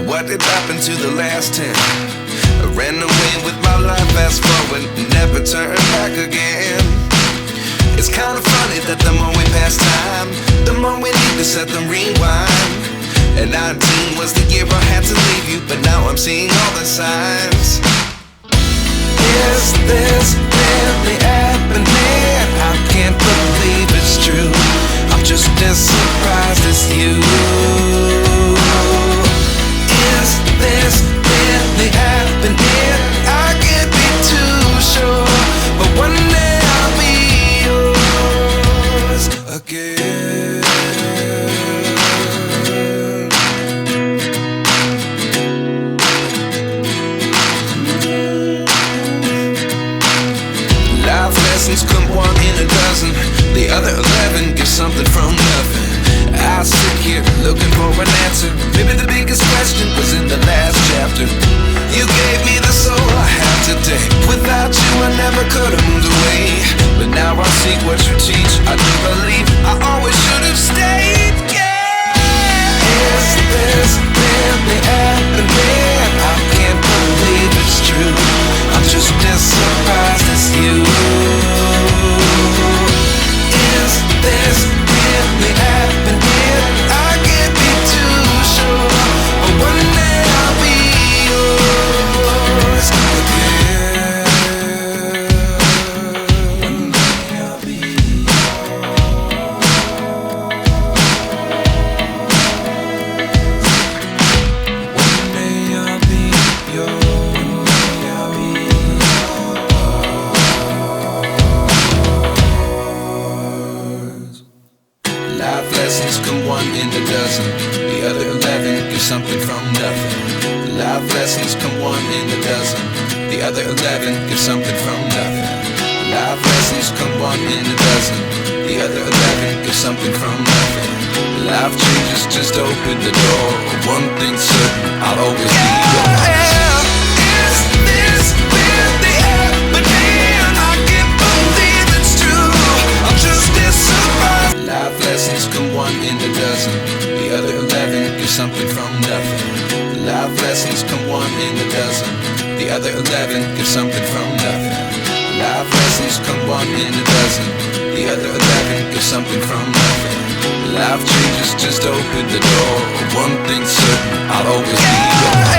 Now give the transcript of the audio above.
what did happen to the last 10? I ran away with my life, fast forward, never turn back again. It's kinda funny that the more we pass time, the more we need to set the rewind. And 19 was the year I had to leave you, but now I'm seeing all the signs. Is this really happening? I can't believe it's true. I'm just as surprised as you. Is this really happening? I can't be too sure, but one day I'll be yours again. Life lessons come one in a dozen. The other 11 give something from nothing. I sit here looking for an answer. Maybe the biggest question was in the last chapter. You gave me the soul I have today. Without you I never could have moved away. But now I see what you teach. I do believe I always should have stayed. Yeah. Is this really happening? I can't believe it's true. I'm just as surprised as you. Is this really happening? I can't be too sure, but one day I'll be yours again. One day I'll be yours. One day I'll be yours. Life lessons come one in a dozen. The other 11 give something from nothing. Life lessons come one in a dozen. The other 11 give something from nothing. Life lessons come one in a dozen. The other 11 give something from nothing. Life changes just open the door. One thing's certain, I'll always be yours. Is this really happening? I can't believe it's true. I'm just as surprised. Life lessons come one in a dozen. The other 11 give something from nothing. Life lessons come one in a dozen. The other 11 give something from nothing. Life lessons come one in a dozen. The other 11 give something from nothing. Life changes just open the door. One thing's certain, I'll always be yours.